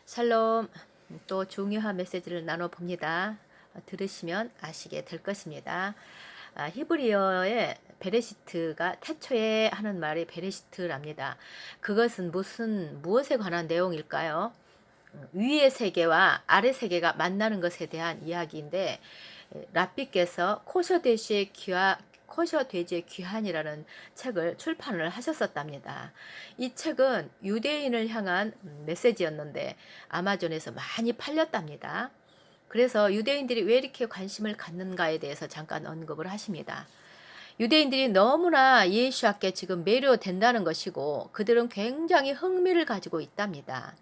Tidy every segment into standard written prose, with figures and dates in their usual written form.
샬롬. 또 중요한 메시지를 나눠봅니다. 들으시면 아시게 될 것입니다. 히브리어의 베레시트가 태초에 하는 말이 베레시트랍니다. 그것은 무엇에 관한 내용일까요? 위의 세계와 아래 세계가 만나는 것에 대한 이야기인데, 랍비께서 코셔 돼지의 귀환이라는 책을 출판을 하셨었답니다. 이 책은 유대인을 향한 메시지였는데 아마존에서 많이 팔렸답니다. 그래서 유대인들이 왜 이렇게 관심을 갖는가에 대해서 잠깐 언급을 하십니다. 유대인들이 너무나 예수께 지금 매료된다는 것이고 그들은 굉장히 흥미를 가지고 있답니다.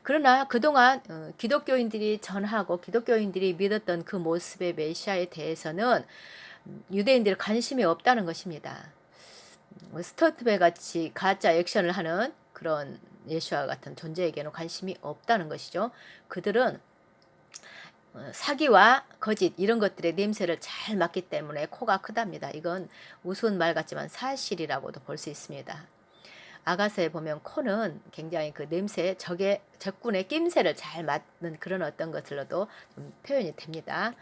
그러나 그동안 기독교인들이 전하고 기독교인들이 믿었던 그 모습의 메시아에 대해서는 유대인들이 관심이 없다는 것입니다. 스터트배 같이 가짜 액션을 하는 그런 예수와 같은 존재에게는 관심이 없다는 것이죠. 그들은 사기와 거짓 이런 것들의 냄새를 잘 맡기 때문에 코가 크답니다. 이건 우스운 말 같지만 사실이라고도 볼 수 있습니다. 아가서에 보면 코는 굉장히 그 냄새, 적군의 낌새를 잘 맡는 그런 어떤 것으로도 좀 표현이 됩니다.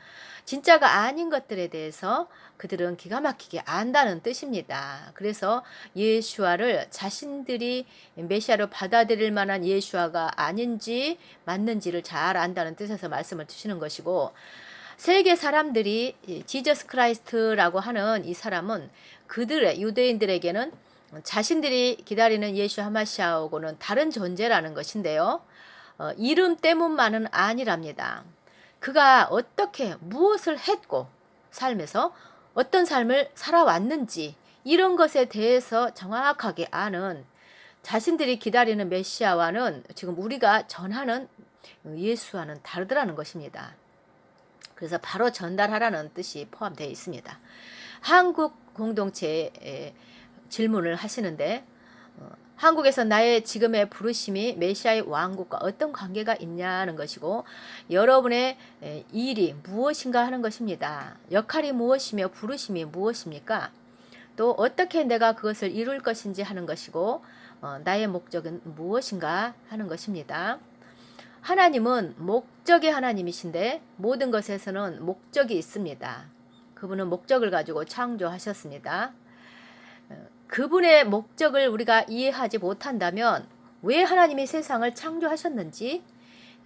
진짜가 아닌 것들에 대해서 그들은 기가 막히게 안다는 뜻입니다. 그래서 예수아를 자신들이 메시아로 받아들일 만한 예수아가 아닌지 맞는지를 잘 안다는 뜻에서 말씀을 주시는 것이고, 세계 사람들이 지저스 크라이스트라고 하는 이 사람은 그들의 유대인들에게는 자신들이 기다리는 예수 하마시아하고는 다른 존재라는 것인데요. 이름 때문만은 아니랍니다. 그가 어떻게 무엇을 했고 삶에서 어떤 삶을 살아왔는지 이런 것에 대해서 정확하게 아는, 자신들이 기다리는 메시아와는 지금 우리가 전하는 예수와는 다르더라는 것입니다. 그래서 바로 전달하라는 뜻이 포함되어 있습니다. 한국 공동체에 질문을 하시는데, 한국에서 나의 지금의 부르심이 메시아의 왕국과 어떤 관계가 있냐는 것이고, 여러분의 일이 무엇인가 하는 것입니다. 역할이 무엇이며 부르심이 무엇입니까? 또 어떻게 내가 그것을 이룰 것인지 하는 것이고, 나의 목적은 무엇인가 하는 것입니다. 하나님은 목적의 하나님이신데 모든 것에서는 목적이 있습니다. 그분은 목적을 가지고 창조하셨습니다. 그분의 목적을 우리가 이해하지 못한다면 왜 하나님이 세상을 창조하셨는지,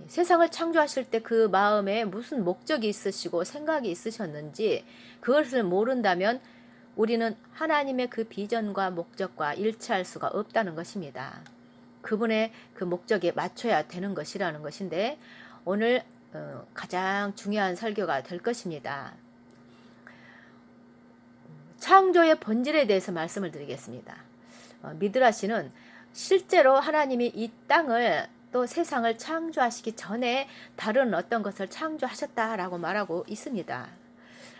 세상을 창조하실 때 그 마음에 무슨 목적이 있으시고 생각이 있으셨는지 그것을 모른다면 우리는 하나님의 그 비전과 목적과 일치할 수가 없다는 것입니다. 그분의 그 목적에 맞춰야 되는 것이라는 것인데, 오늘 가장 중요한 설교가 될 것입니다. 창조의 본질에 대해서 말씀을 드리겠습니다. 미드라시는 실제로 하나님이 이 땅을 또 세상을 창조하시기 전에 다른 어떤 것을 창조하셨다라고 말하고 있습니다.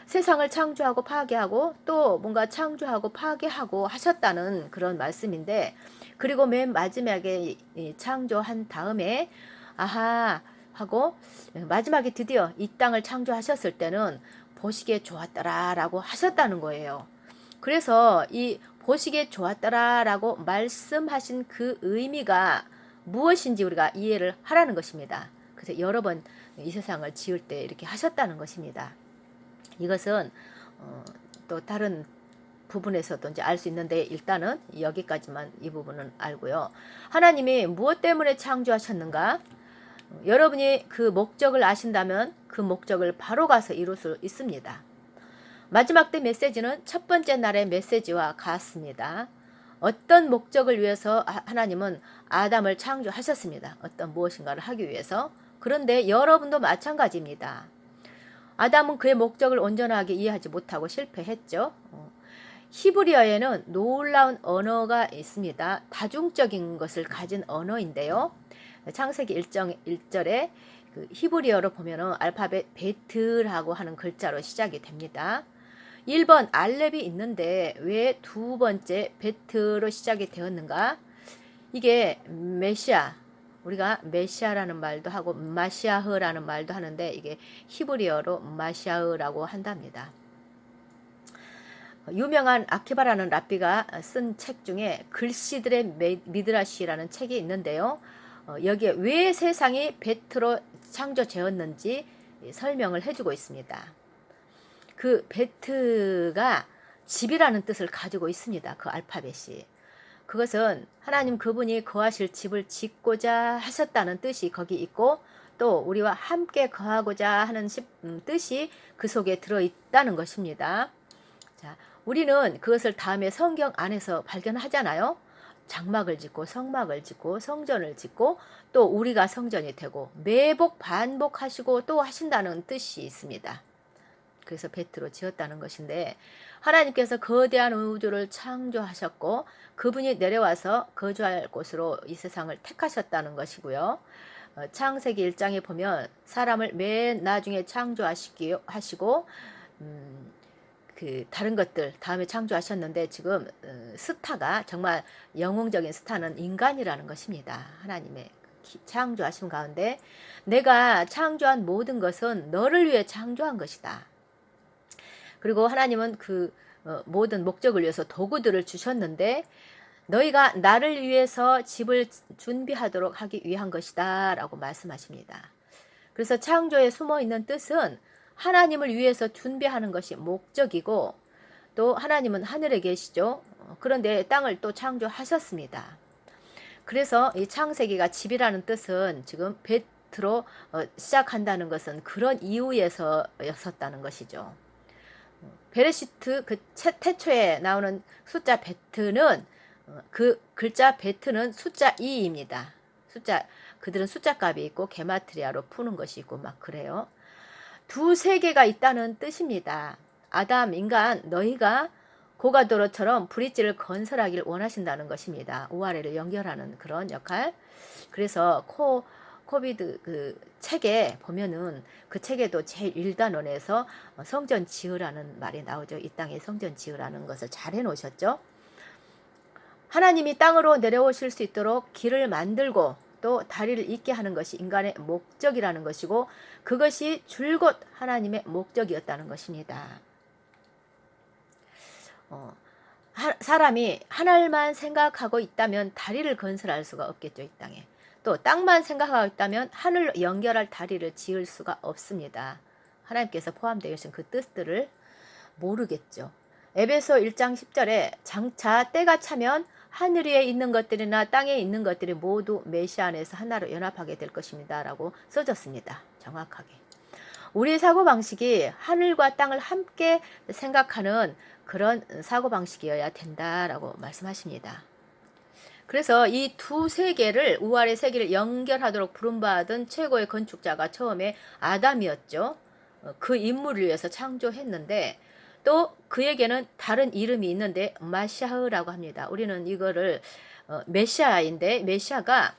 세상을 창조하고 파괴하고 또 뭔가 창조하고 파괴하고 하셨다는 그런 말씀인데, 그리고 맨 마지막에 창조한 다음에 아하 하고 마지막에 드디어 이 땅을 창조하셨을 때는 보시기에 좋았더라라고 하셨다는 거예요. 그래서 이 보시기에 좋았더라라고 말씀하신 그 의미가 무엇인지 우리가 이해를 하라는 것입니다. 그래서 여러 번 이 세상을 지을 때 이렇게 하셨다는 것입니다. 이것은 또 다른 부분에서도 이제 알 수 있는데, 일단은 여기까지만 이 부분은 알고요. 하나님이 무엇 때문에 창조하셨는가? 여러분이 그 목적을 아신다면 그 목적을 바로 가서 이룰 수 있습니다. 마지막 때 메시지는 첫 번째 날의 메시지와 같습니다. 어떤 목적을 위해서 하나님은 아담을 창조하셨습니다. 어떤 무엇인가를 하기 위해서. 그런데 여러분도 마찬가지입니다. 아담은 그의 목적을 온전하게 이해하지 못하고 실패했죠. 히브리어에는 놀라운 언어가 있습니다. 다중적인 것을 가진 언어인데요. 창세기 1절에 그 히브리어로 보면은 알파벳 베트라고 하는 글자로 시작이 됩니다. 1번 알렙이 있는데 왜 두 번째 베트로 시작이 되었는가? 이게 메시아, 우리가 메시아라는 말도 하고 마시아흐라는 말도 하는데 이게 히브리어로 마시아흐라고 한답니다. 유명한 아키바라는 랍비가 쓴 책 중에 글씨들의 미드라시라는 책이 있는데요. 여기에 왜 세상이 베트로 창조되었는지 설명을 해주고 있습니다. 그 베트가 집이라는 뜻을 가지고 있습니다. 그 알파벳이. 그것은 하나님 그분이 거하실 집을 짓고자 하셨다는 뜻이 거기 있고, 또 우리와 함께 거하고자 하는 뜻이 그 속에 들어있다는 것입니다. 자, 우리는 그것을 다음에 성경 안에서 발견하잖아요. 장막을 짓고 성막을 짓고 성전을 짓고 또 우리가 성전이 되고 매복 반복하시고 또 하신다는 뜻이 있습니다. 그래서 베트로 지었다는 것인데, 하나님께서 거대한 우주를 창조하셨고 그분이 내려와서 거주할 곳으로 이 세상을 택하셨다는 것이고요. 창세기 1장에 보면 사람을 맨 나중에 창조하시고 그 다른 것들 다음에 창조하셨는데, 지금 스타가 정말 영웅적인 스타는 인간이라는 것입니다. 하나님의 창조하신 가운데 내가 창조한 모든 것은 너를 위해 창조한 것이다. 그리고 하나님은 그 모든 목적을 위해서 도구들을 주셨는데, 너희가 나를 위해서 집을 준비하도록 하기 위한 것이다 라고 말씀하십니다. 그래서 창조에 숨어 있는 뜻은 하나님을 위해서 준비하는 것이 목적이고, 또 하나님은 하늘에 계시죠. 그런데 땅을 또 창조하셨습니다. 그래서 이 창세기가 집이라는 뜻은 지금 베트로 시작한다는 것은 그런 이유에서였었다는 것이죠. 베레시트 그 태초에 나오는 숫자 베트는 그 글자 베트는 숫자 2입니다. 그들은 숫자 값이 있고 게마트리아로 푸는 것이 있고 막 그래요. 두 세계가 있다는 뜻입니다. 아담 인간 너희가 고가도로처럼 브릿지를 건설하기를 원하신다는 것입니다. 우아래를 연결하는 그런 역할. 그래서 코비드 그 책에 보면은 그 책에도 제일 1단원에서 성전 지으라는 말이 나오죠. 이 땅에 성전 지으라는 것을 잘 해놓으셨죠. 하나님이 땅으로 내려오실 수 있도록 길을 만들고 또 다리를 있게 하는 것이 인간의 목적이라는 것이고, 그것이 줄곧 하나님의 목적이었다는 것입니다. 사람이 하늘만 생각하고 있다면 다리를 건설할 수가 없겠죠. 이 땅에. 또 땅만 생각하고 있다면 하늘로 연결할 다리를 지을 수가 없습니다. 하나님께서 포함되어 계신 그 뜻들을 모르겠죠. 에베소 1장 10절에 장차 때가 차면 하늘 위에 있는 것들이나 땅에 있는 것들이 모두 메시아 안에서 하나로 연합하게 될 것입니다 라고 써졌습니다. 정확하게. 우리의 사고방식이 하늘과 땅을 함께 생각하는 그런 사고방식이어야 된다라고 말씀하십니다. 그래서 이 두 세계를, 우아래 세계를 연결하도록 부름받은 최고의 건축자가 처음에 아담이었죠. 그 인물을 위해서 창조했는데, 또 그에게는 다른 이름이 있는데 마샤흐라고 합니다. 우리는 이거를 메시아인데, 메시아가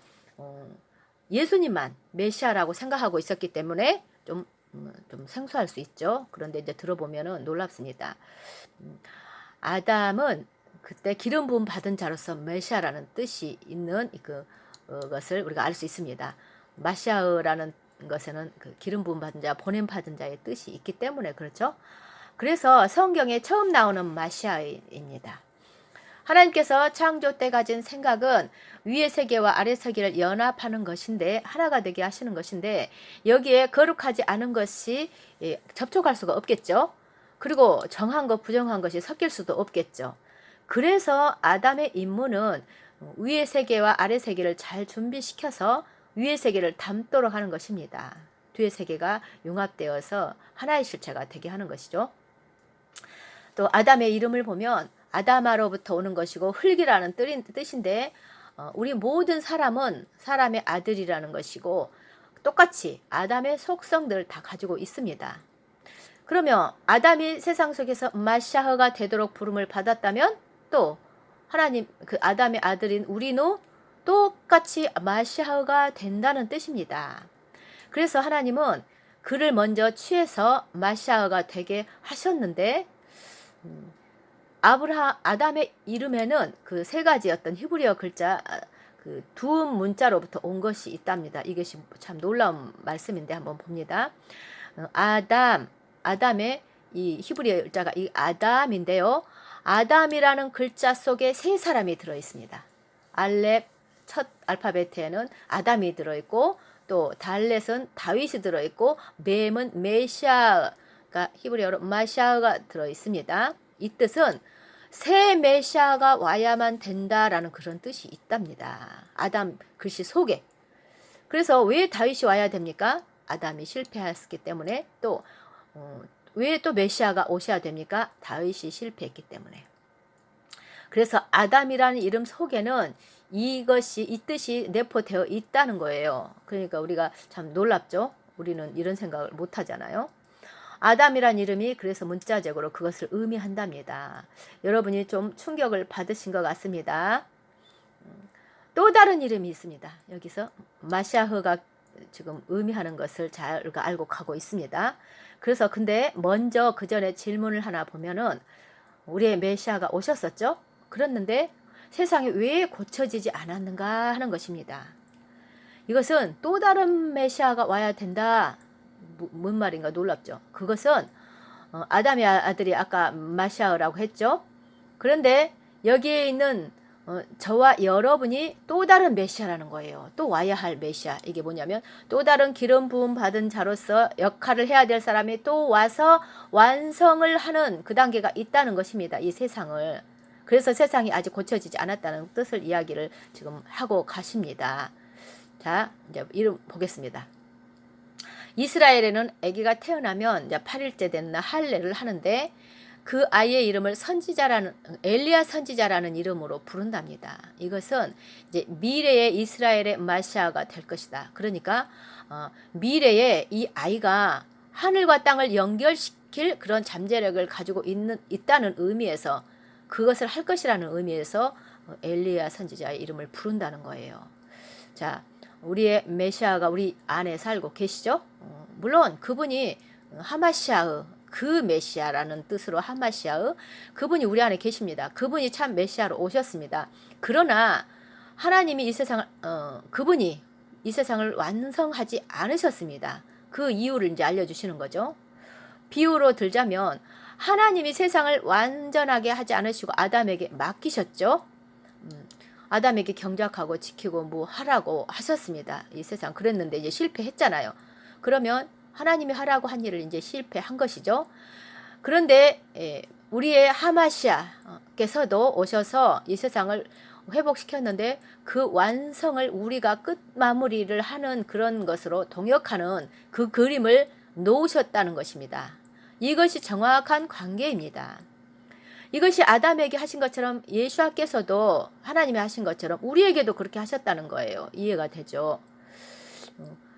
예수님만 메시아라고 생각하고 있었기 때문에 좀 생소할 수 있죠. 그런데 이제 들어보면은 놀랍습니다. 아담은 그때 기름 부음 받은 자로서 메시아라는 뜻이 있는 그것을 우리가 알 수 있습니다. 마샤흐라는 것에는 그 기름 부음 받은 자, 보냄 받은 자의 뜻이 있기 때문에 그렇죠. 그래서 성경에 처음 나오는 마시아입니다. 하나님께서 창조 때 가진 생각은 위의 세계와 아래 세계를 연합하는 것인데, 하나가 되게 하시는 것인데, 여기에 거룩하지 않은 것이 접촉할 수가 없겠죠. 그리고 정한 것 부정한 것이 섞일 수도 없겠죠. 그래서 아담의 임무는 위의 세계와 아래 세계를 잘 준비시켜서 위의 세계를 담도록 하는 것입니다. 뒤의 세계가 융합되어서 하나의 실체가 되게 하는 것이죠. 또 아담의 이름을 보면 아담아로부터 오는 것이고 흙이라는 뜻인데, 우리 모든 사람은 사람의 아들이라는 것이고 똑같이 아담의 속성들을 다 가지고 있습니다. 그러면 아담이 세상 속에서 마샤흐가 되도록 부름을 받았다면, 또 하나님 그 아담의 아들인 우리는 똑같이 마샤흐가 된다는 뜻입니다. 그래서 하나님은 그를 먼저 취해서 마샤흐가 되게 하셨는데, 아담의 이름에는 그 세 가지 어떤 히브리어 글자, 그 두 문자로부터 온 것이 있답니다. 이것이 참 놀라운 말씀인데 한번 봅니다. 아담의 이 히브리어 글자가 이 아담인데요. 아담이라는 글자 속에 세 사람이 들어 있습니다. 알렙, 첫 알파벳에는 아담이 들어있고, 또 달렛은 다윗이 들어있고, mem은 메시아가 히브리어로 마샤가 들어있습니다. 이 뜻은 새 메시아가 와야만 된다라는 그런 뜻이 있답니다. 아담 글씨 속에. 그래서 왜 다윗이 와야 됩니까? 아담이 실패했기 때문에. 또 왜 또 메시아가 오셔야 됩니까? 다윗이 실패했기 때문에. 그래서 아담이라는 이름 속에는 이 뜻이 내포되어 있다는 거예요. 그러니까 우리가 참 놀랍죠? 우리는 이런 생각을 못 하잖아요. 아담이란 이름이 그래서 문자적으로 그것을 의미한답니다. 여러분이 좀 충격을 받으신 것 같습니다. 또 다른 이름이 있습니다. 여기서 마샤흐가 지금 의미하는 것을 잘 알고 가고 있습니다. 그래서 근데 먼저 그 전에 질문을 하나 보면은 우리의 메시아가 오셨었죠? 그랬는데 세상이 왜 고쳐지지 않았는가 하는 것입니다. 이것은 또 다른 메시아가 와야 된다. 뭔 말인가 놀랍죠. 그것은 아담의 아들이 아까 마샤흐라고 했죠. 그런데 여기에 있는 저와 여러분이 또 다른 메시아라는 거예요. 또 와야 할 메시아. 이게 뭐냐면 또 다른 기름 부음 받은 자로서 역할을 해야 될 사람이 또 와서 완성을 하는 그 단계가 있다는 것입니다. 이 세상을. 그래서 세상이 아직 고쳐지지 않았다는 뜻을 이야기를 지금 하고 가십니다. 자, 이제 이름 보겠습니다. 이스라엘에는 아기가 태어나면 이제 8일째 되는 날 할례를 하는데 그 아이의 이름을 엘리야 선지자라는 이름으로 부른답니다. 이것은 이제 미래의 이스라엘의 마시아가 될 것이다. 그러니까 미래에 이 아이가 하늘과 땅을 연결시킬 그런 잠재력을 가지고 있다는 의미에서 그것을 할 것이라는 의미에서 엘리야 선지자의 이름을 부른다는 거예요. 자, 우리의 메시아가 우리 안에 살고 계시죠? 물론 그분이 하마시아의 그 메시아라는 뜻으로 하마시아의 그분이 우리 안에 계십니다. 그분이 참 메시아로 오셨습니다. 그러나 하나님이 그분이 이 세상을 완성하지 않으셨습니다. 그 이유를 이제 알려주시는 거죠. 비유로 들자면 하나님이 세상을 완전하게 하지 않으시고 아담에게 맡기셨죠. 아담에게 경작하고 지키고 뭐 하라고 하셨습니다. 이 세상 그랬는데 이제 실패했잖아요. 그러면 하나님이 하라고 한 일을 이제 실패한 것이죠. 그런데 우리의 하마시아께서도 오셔서 이 세상을 회복시켰는데 그 완성을 우리가 끝 마무리를 하는 그런 것으로 동역하는 그 그림을 놓으셨다는 것입니다. 이것이 정확한 관계입니다. 이것이 아담에게 하신 것처럼 예수께서도 하나님이 하신 것처럼 우리에게도 그렇게 하셨다는 거예요. 이해가 되죠?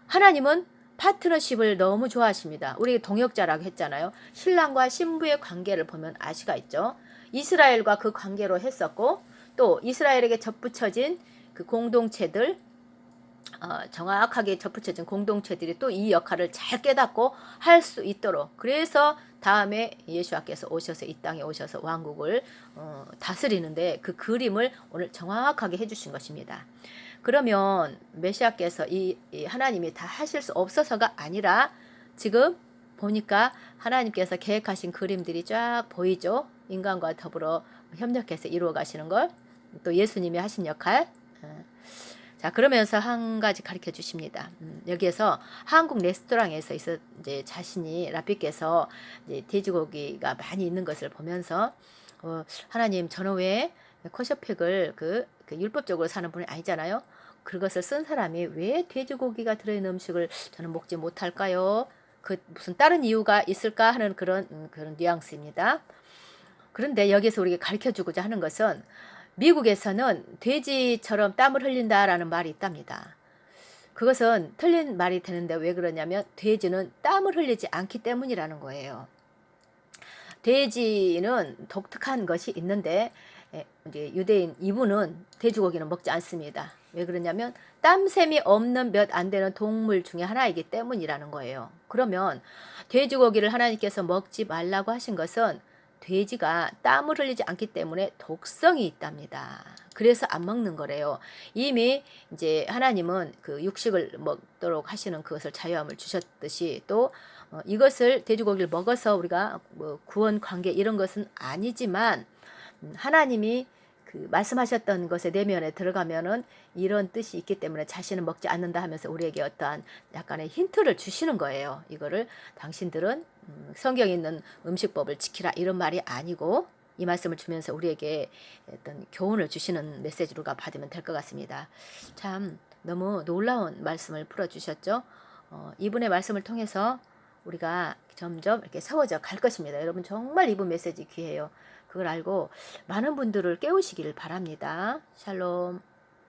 하나님은 파트너십을 너무 좋아하십니다. 우리 동역자라고 했잖아요. 신랑과 신부의 관계를 보면 아시가 있죠. 이스라엘과 그 관계로 했었고 또 이스라엘에게 접붙여진 그 공동체들 정확하게 접붙여진 공동체들이 또 이 역할을 잘 깨닫고 할 수 있도록 그래서 다음에 예수께서 오셔서 이 땅에 오셔서 왕국을 다스리는데 그 그림을 오늘 정확하게 해주신 것입니다. 그러면 메시아께서 이 하나님이 다 하실 수 없어서가 아니라 지금 보니까 하나님께서 계획하신 그림들이 쫙 보이죠. 인간과 더불어 협력해서 이루어 가시는 걸 또 예수님이 하신 역할. 자, 그러면서 한 가지 가르쳐 주십니다. 여기에서 한국 레스토랑에서 이제 자신이 라피께서 이제 돼지고기가 많이 있는 것을 보면서 하나님 저는 왜 코셔팩을 그 율법적으로 사는 분이 아니잖아요. 그것을 쓴 사람이 왜 돼지고기가 들어있는 음식을 저는 먹지 못할까요? 그 무슨 다른 이유가 있을까 하는 그런 뉘앙스입니다. 그런데 여기서 우리가 가르쳐 주고자 하는 것은 미국에서는 돼지처럼 땀을 흘린다라는 말이 있답니다. 그것은 틀린 말이 되는데 왜 그러냐면 돼지는 땀을 흘리지 않기 때문이라는 거예요. 돼지는 독특한 것이 있는데 이제 유대인 이분은 돼지고기는 먹지 않습니다. 왜 그러냐면 땀샘이 없는 몇 안 되는 동물 중에 하나이기 때문이라는 거예요. 그러면 돼지고기를 하나님께서 먹지 말라고 하신 것은 돼지가 땀을 흘리지 않기 때문에 독성이 있답니다. 그래서 안 먹는 거래요. 이미 이제 하나님은 그 육식을 먹도록 하시는 그것을 자유함을 주셨듯이 또 이것을 돼지고기를 먹어서 우리가 뭐 구원 관계 이런 것은 아니지만 하나님이 그 말씀하셨던 것의 내면에 들어가면은 이런 뜻이 있기 때문에 자신은 먹지 않는다 하면서 우리에게 어떠한 약간의 힌트를 주시는 거예요. 이거를 당신들은 성경에 있는 음식법을 지키라 이런 말이 아니고 이 말씀을 주면서 우리에게 어떤 교훈을 주시는 메시지로가 받으면 될 것 같습니다. 참 너무 놀라운 말씀을 풀어주셨죠. 이분의 말씀을 통해서 우리가 점점 이렇게 세워져 갈 것입니다. 여러분 정말 이분 메시지 귀해요. 그걸 알고 많은 분들을 깨우시기를 바랍니다. 샬롬.